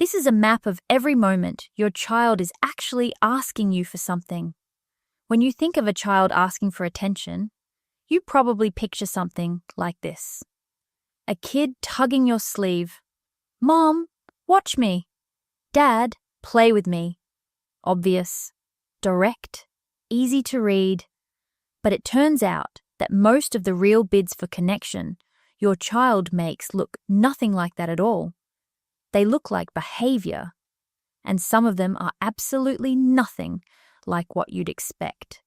This is a map of every moment your child is actually asking you for something. When you think of a child asking for attention, you probably picture something like this. A kid tugging your sleeve. Mom, watch me. Dad, play with me. Obvious, direct, easy to read. But it turns out that most of the real bids for connection your child makes look nothing like that at all. They look like behavior, and some of them are absolutely nothing like what you'd expect.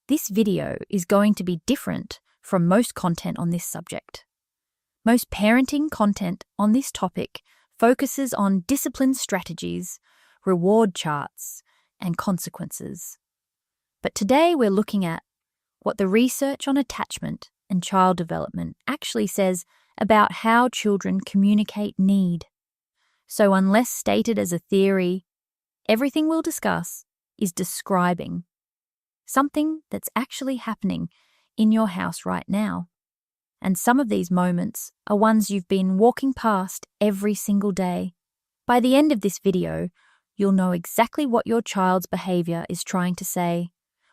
This video is going to be different from most content on this subject. Most parenting content on this topic focuses on discipline strategies, reward charts, and consequences. But today we're looking at what the research on attachment and child development actually says about how children communicate need. So unless stated as a theory, everything we'll discuss is describing something that's actually happening in your house right now. And some of these moments are ones you've been walking past every single day. By the end of this video, you'll know exactly what your child's behavior is trying to say,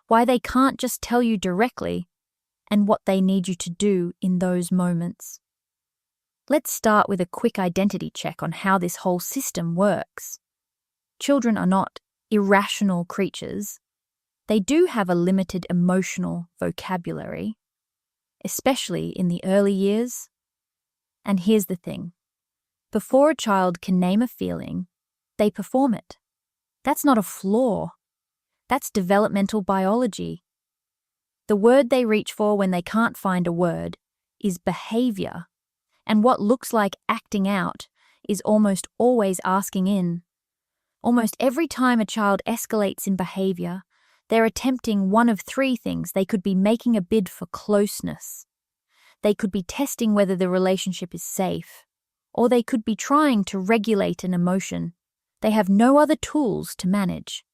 why they can't just tell you directly, and what they need you to do in those moments. Let's start with a quick identity check on how this whole system works. Children are not irrational creatures. They do have a limited emotional vocabulary, especially in the early years. And here's the thing. Before a child can name a feeling, they perform it. That's not a flaw. That's developmental biology. The word they reach for when they can't find a word is behavior, and what looks like acting out is almost always asking in. Almost every time a child escalates in behavior, they're attempting one of three things. They could be making a bid for closeness. They could be testing whether the relationship is safe, or they could be trying to regulate an emotion. They have no other tools to manage.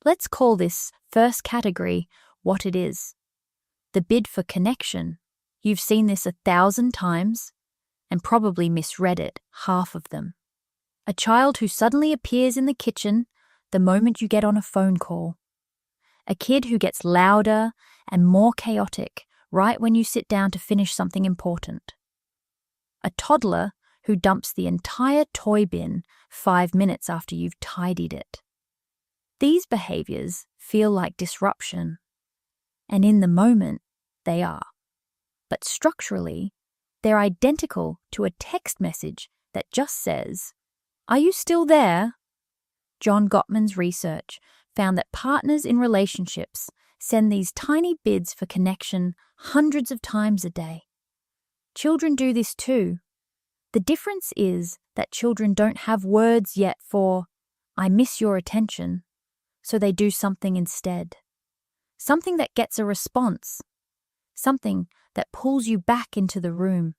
Let's call this first category what it is. The bid for connection. You've seen this 1,000 times and probably misread it half of them. A child who suddenly appears in the kitchen the moment you get on a phone call. A kid who gets louder and more chaotic right when you sit down to finish something important. A toddler who dumps the entire toy bin 5 minutes after you've tidied it. These behaviors feel like disruption, and in the moment, they are. But structurally, they're identical to a text message that just says, "Are you still there?" John Gottman's research found that partners in relationships send these tiny bids for connection hundreds of times a day. Children do this too. The difference is that children don't have words yet for, "I miss your attention," so they do something instead. Something that gets a response. Something that pulls you back into the room.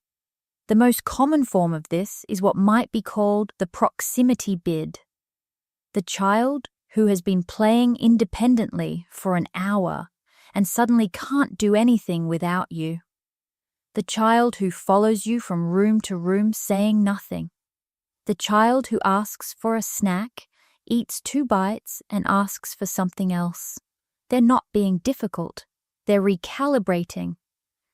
The most common form of this is what might be called the proximity bid. The child who has been playing independently for an hour and suddenly can't do anything without you. The child who follows you from room to room saying nothing. The child who asks for a snack, eats 2 bites, and asks for something else. They're not being difficult. They're recalibrating.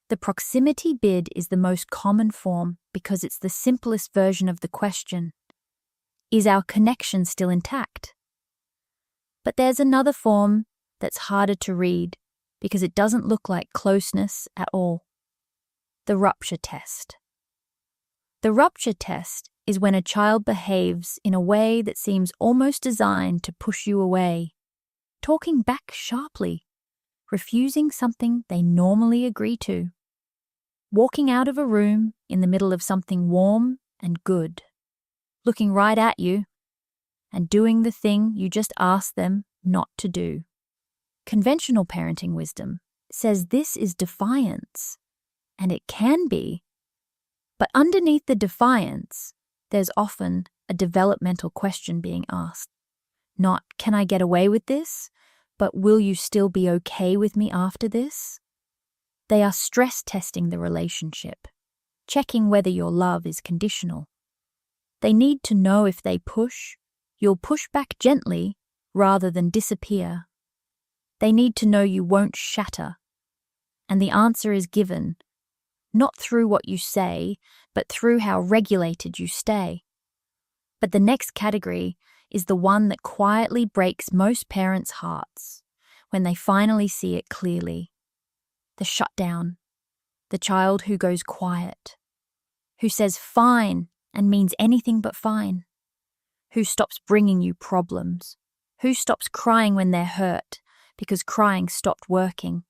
The proximity bid is the most common form because it's the simplest version of the question. Is our connection still intact? But there's another form that's harder to read because it doesn't look like closeness at all. The rupture test. The rupture test is when a child behaves in a way that seems almost designed to push you away, talking back sharply, refusing something they normally agree to, walking out of a room in the middle of something warm and good, looking right at you, and doing the thing you just asked them not to do. Conventional parenting wisdom says this is defiance, and it can be. But underneath the defiance, there's often a developmental question being asked. Not, "Can I get away with this?" but "Will you still be okay with me after this?" They are stress testing the relationship, checking whether your love is conditional. They need to know if they push, you'll push back gently rather than disappear. They need to know you won't shatter. And the answer is given, not through what you say, but through how regulated you stay. But the next category is the one that quietly breaks most parents' hearts when they finally see it clearly. The shutdown. The child who goes quiet. Who says fine and means anything but fine. Who stops bringing you problems. Who stops crying when they're hurt because crying stopped working.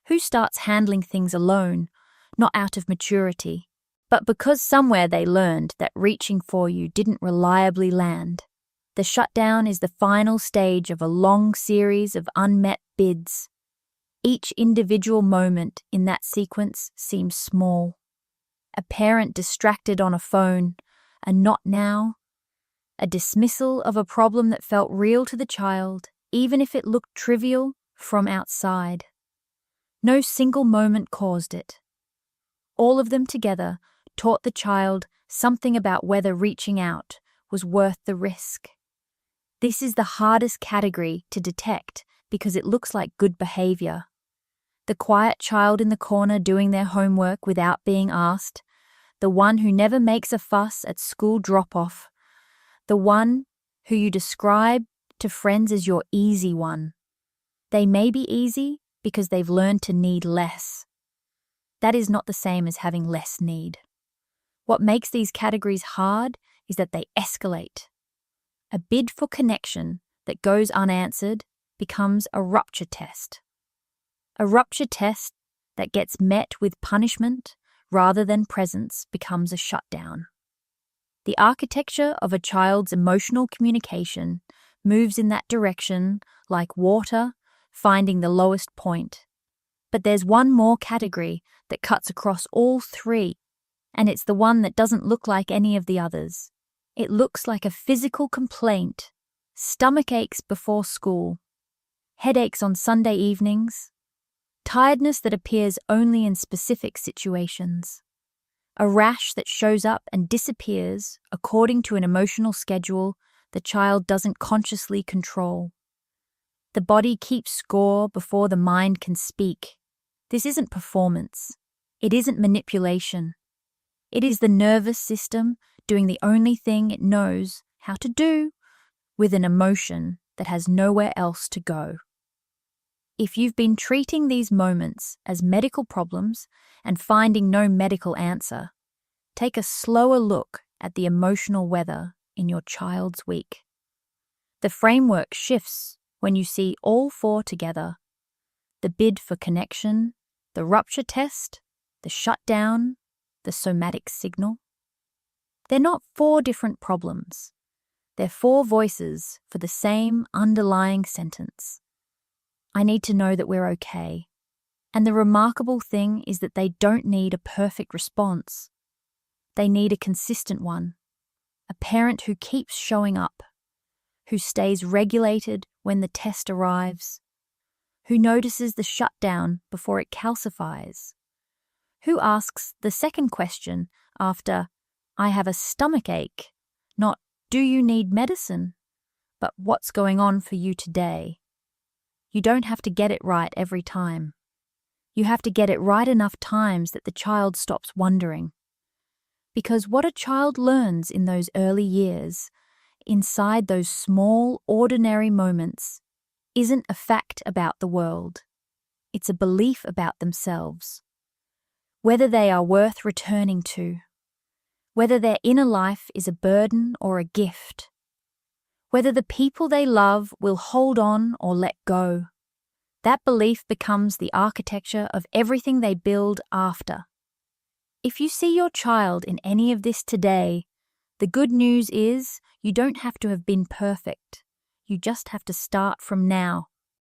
Who starts handling things alone, not out of maturity, but because somewhere they learned that reaching for you didn't reliably land. The shutdown is the final stage of a long series of unmet bids. Each individual moment in that sequence seems small. A parent distracted on a phone, a not now, a dismissal of a problem that felt real to the child, even if it looked trivial from outside. No single moment caused it. All of them together taught the child something about whether reaching out was worth the risk. This is the hardest category to detect because it looks like good behavior. The quiet child in the corner doing their homework without being asked, the one who never makes a fuss at school drop-off, the one who you describe to friends as your easy one. They may be easy because they've learned to need less. That is not the same as having less need. What makes these categories hard is that they escalate. A bid for connection that goes unanswered becomes a rupture test. A rupture test that gets met with punishment rather than presence becomes a shutdown. The architecture of a child's emotional communication moves in that direction like water finding the lowest point. But there's one more category that cuts across all three, and it's the one that doesn't look like any of the others. It looks like a physical complaint, stomach aches before school, headaches on Sunday evenings, tiredness that appears only in specific situations, a rash that shows up and disappears according to an emotional schedule the child doesn't consciously control. The body keeps score before the mind can speak. This isn't performance. It isn't manipulation. It is the nervous system doing the only thing it knows how to do with an emotion that has nowhere else to go. If you've been treating these moments as medical problems and finding no medical answer, take a slower look at the emotional weather in your child's week. The framework shifts when you see all four together: the bid for connection, the rupture test, the shutdown, the somatic signal. They're not four different problems. They're four voices for the same underlying sentence. I need to know that we're okay. And the remarkable thing is that they don't need a perfect response. They need a consistent one. A parent who keeps showing up, who stays regulated when the test arrives, who notices the shutdown before it calcifies, who asks the second question after, I have a stomach ache, not, do you need medicine, but what's going on for you today? You don't have to get it right every time. You have to get it right enough times that the child stops wondering. Because what a child learns in those early years, inside those small, ordinary moments, isn't a fact about the world. It's a belief about themselves. Whether they are worth returning to, whether their inner life is a burden or a gift, whether the people they love will hold on or let go. That belief becomes the architecture of everything they build after. If you see your child in any of this today, the good news is you don't have to have been perfect. You just have to start from now.